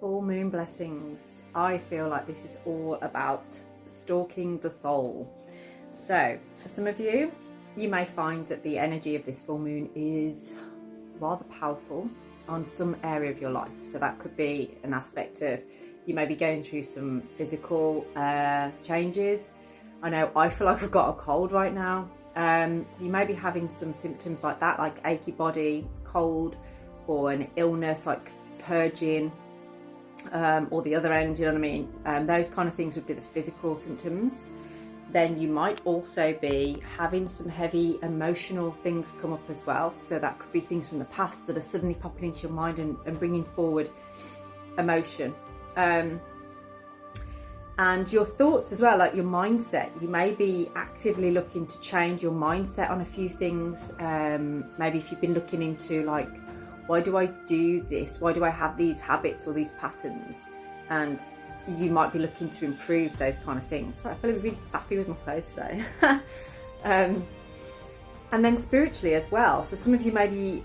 Full moon blessings. I feel like this is all about stalking the soul. So for some of you, you may find that the energy of this full moon is rather powerful on some area of your life. So that could be an aspect of you may be going through some physical changes. I know I feel like I've got a cold right now. So you may be having some symptoms like that, like achy body, cold, or an illness like purging, or the other end, you know what I mean? Those kind of things would be the physical symptoms. Then you might also be having some heavy emotional things come up as well. So that could be things from the past that are suddenly popping into your mind and bringing forward emotion. And your thoughts as well, like your mindset. You may be actively looking to change your mindset on a few things. Maybe if you've been looking into like, why do I do this? Why do I have these habits or these patterns? And you might be looking to improve those kind of things. Sorry, I feel really faffy with my clothes today. And then spiritually as well. So some of you may be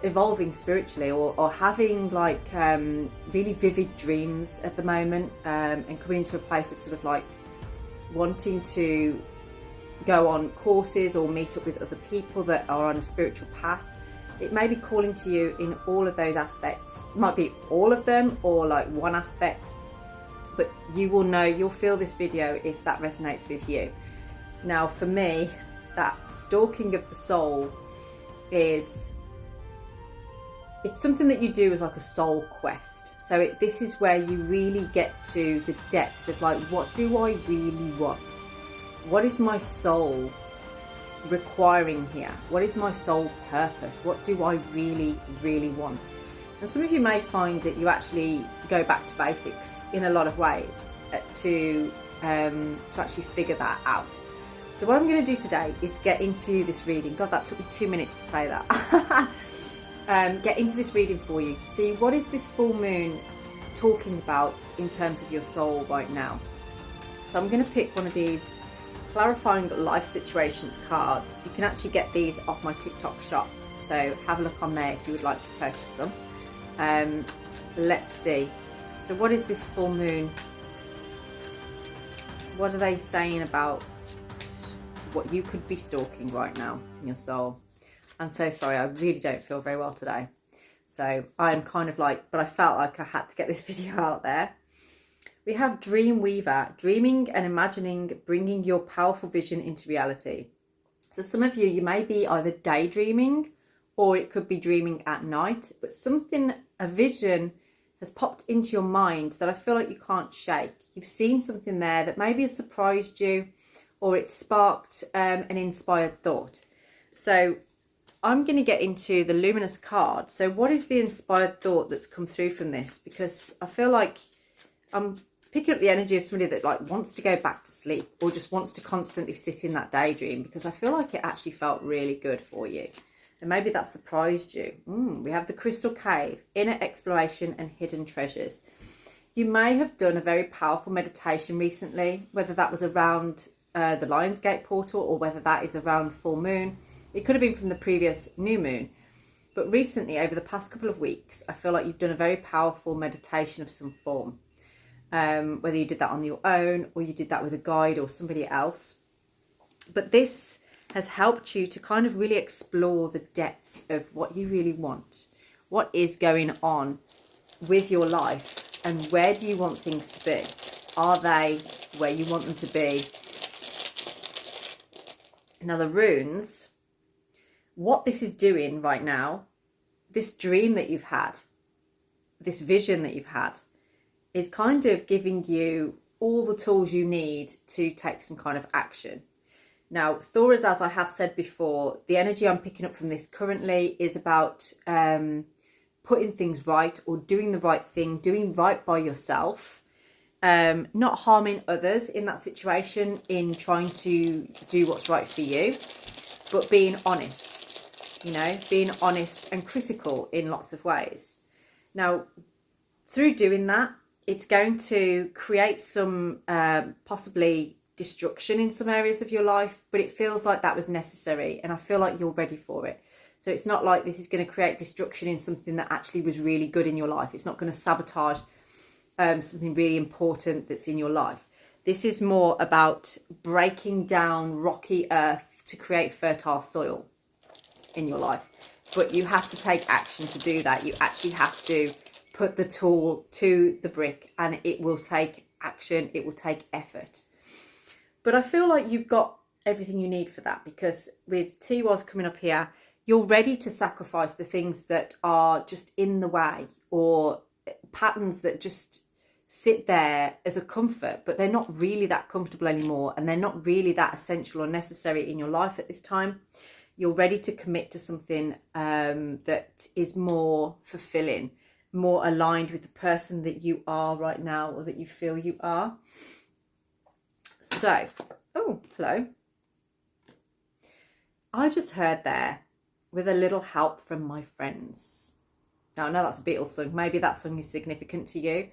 evolving spiritually or having like really vivid dreams at the moment, and coming into a place of sort of like wanting to go on courses or meet up with other people that are on a spiritual path. It may be calling to you in all of those aspects. It might be all of them or like one aspect, but you will know, you'll feel this video if that resonates with you. Now for me, that stalking of the soul it's something that you do as like a soul quest. So this is where you really get to the depth of like, what do I really want? What is my soul requiring here? What is my soul purpose? What do I really, really want? And some of you may find that you actually go back to basics in a lot of ways to actually figure that out. So what I'm going to do today is get into this reading. God, that took me 2 minutes to say that. Get into this reading for you to see what is this full moon talking about in terms of your soul right now. So I'm going to pick one of these clarifying life situations cards. You can actually get these off my TikTok shop, so have a look on there if you would like to purchase some. Let's see. So what is this full moon? What are they saying about what you could be stalking right now in your soul? I'm so sorry, I really don't feel very well today. So I'm kind of like, but I felt like I had to get this video out there. We have Dream Weaver, dreaming and imagining, bringing your powerful vision into reality. So some of you may be either daydreaming or it could be dreaming at night, but something, a vision has popped into your mind that I feel like you can't shake. You've seen something there that maybe has surprised you or it sparked an inspired thought. So I'm going to get into the luminous card. So what is the inspired thought that's come through from this? Because I feel like I'm picking up the energy of somebody that like wants to go back to sleep or just wants to constantly sit in that daydream, because I feel like it actually felt really good for you. And maybe that surprised you. We have the Crystal Cave, inner exploration and hidden treasures. You may have done a very powerful meditation recently, whether that was around the Lionsgate portal or whether that is around full moon. It could have been from the previous new moon. But recently, over the past couple of weeks, I feel like you've done a very powerful meditation of some form. Whether you did that on your own or you did that with a guide or somebody else. But this has helped you to kind of really explore the depths of what you really want. What is going on with your life and where do you want things to be? Are they where you want them to be? Now the runes, what this is doing right now, this dream that you've had, this vision that you've had, is kind of giving you all the tools you need to take some kind of action. Now, Thoras, as I have said before, the energy I'm picking up from this currently is about putting things right or doing the right thing, doing right by yourself, not harming others in that situation in trying to do what's right for you, but being honest, you know, being honest and critical in lots of ways. Now, through doing that, it's going to create some possibly destruction in some areas of your life, but it feels like that was necessary and I feel like you're ready for it. So it's not like this is going to create destruction in something that actually was really good in your life. It's not going to sabotage something really important that's in your life. This is more about breaking down rocky earth to create fertile soil in your life. But you have to take action to do that. You actually have to put the tool to the brick, and it will take action. It will take effort. But I feel like you've got everything you need for that, because with T-Was coming up here, you're ready to sacrifice the things that are just in the way, or patterns that just sit there as a comfort, but they're not really that comfortable anymore, and they're not really that essential or necessary in your life at this time. You're ready to commit to something that is more fulfilling, more aligned with the person that you are right now, or that you feel you are. So, oh, hello. I just heard there, with a little help from my friends. Now, I know that's a Beatles song. Maybe that song is significant to you.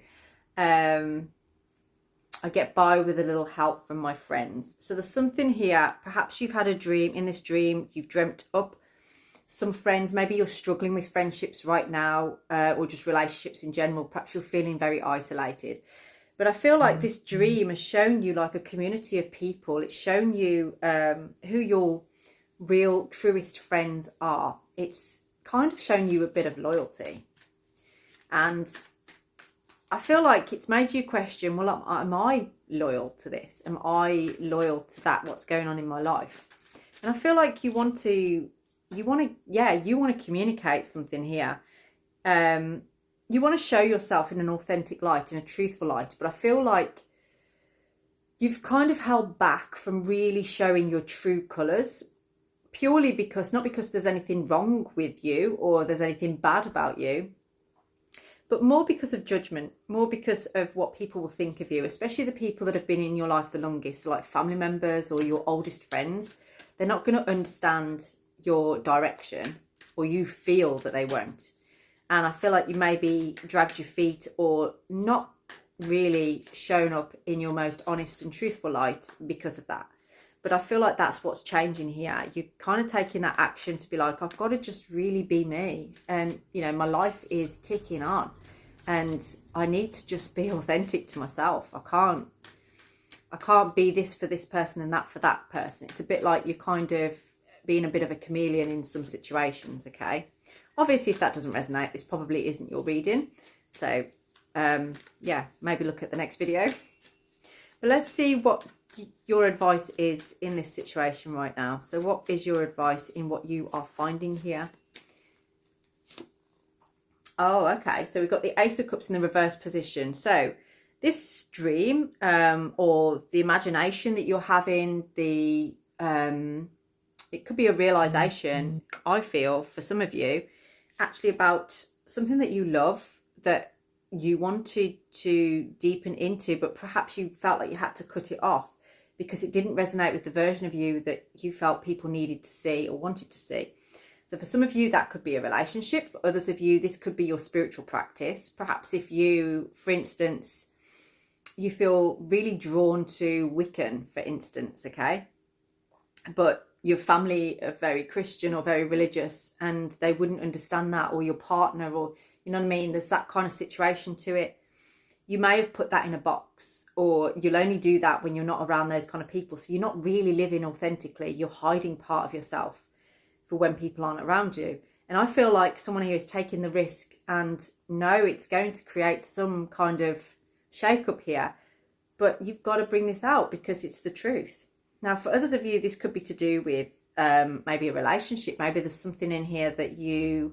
I get by with a little help from my friends. So there's something here. Perhaps you've had a dream. In this dream, you've dreamt up some friends. Maybe you're struggling with friendships right now, or just relationships in general. Perhaps you're feeling very isolated. But I feel like this dream has shown you like a community of people. It's shown you who your real, truest friends are. It's kind of shown you a bit of loyalty. And I feel like it's made you question, well, am I loyal to this? Am I loyal to that? What's going on in my life? And I feel like you want to communicate something here. You want to show yourself in an authentic light, in a truthful light. But I feel like you've kind of held back from really showing your true colours, purely because, not because there's anything wrong with you or there's anything bad about you, but more because of judgment, more because of what people will think of you, especially the people that have been in your life the longest, like family members or your oldest friends. They're not going to understand your direction, or you feel that they won't. And I feel like you maybe dragged your feet or not really shown up in your most honest and truthful light because of that. But I feel like that's what's changing here. You're kind of taking that action to be like, I've got to just really be me. And, you know, my life is ticking on. And I need to just be authentic to myself. I can't be this for this person and that for that person. It's a bit like you're kind of being a bit of a chameleon in some situations, okay? Obviously, if that doesn't resonate, this probably isn't your reading. So, yeah, maybe look at the next video. But let's see what your advice is in this situation right now. So what is your advice in what you are finding here? Oh, okay. So we've got the Ace of Cups in the reverse position. So this dream, or the imagination that you're having, it could be a realization, I feel, for some of you, actually about something that you love, that you wanted to deepen into, but perhaps you felt like you had to cut it off because it didn't resonate with the version of you that you felt people needed to see or wanted to see. So for some of you, that could be a relationship. For others of you, this could be your spiritual practice. Perhaps if you, for instance, you feel really drawn to Wiccan, for instance, okay? But your family are very Christian or very religious, and they wouldn't understand that, or your partner, or, you know what I mean? There's that kind of situation to it. You may have put that in a box, or you'll only do that when you're not around those kind of people. So you're not really living authentically. You're hiding part of yourself for when people aren't around you. And I feel like someone here is taking the risk and know it's going to create some kind of shake-up here. But you've got to bring this out because it's the truth. Now, for others of you, this could be to do with maybe a relationship. Maybe there's something in here that you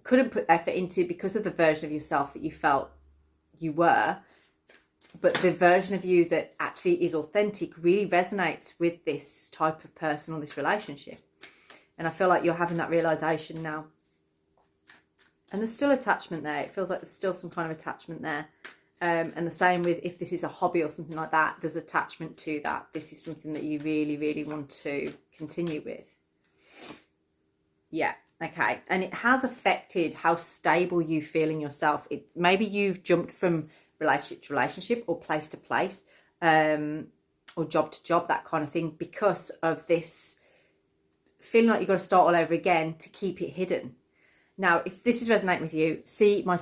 couldn't put effort into because of the version of yourself that you felt you were, but the version of you that actually is authentic really resonates with this type of person or this relationship. And I feel like you're having that realization now. And there's still attachment there. It feels like there's still some kind of attachment there. And the same with, if this is a hobby or something like that, there's attachment to that. This is something that you really, really want to continue with. Yeah. Okay, and it has affected how stable you feel in yourself. Maybe you've jumped from relationship to relationship, or place to place, or job to job, that kind of thing, because of this feeling like you've got to start all over again to keep it hidden. Now, if this is resonating with you, see my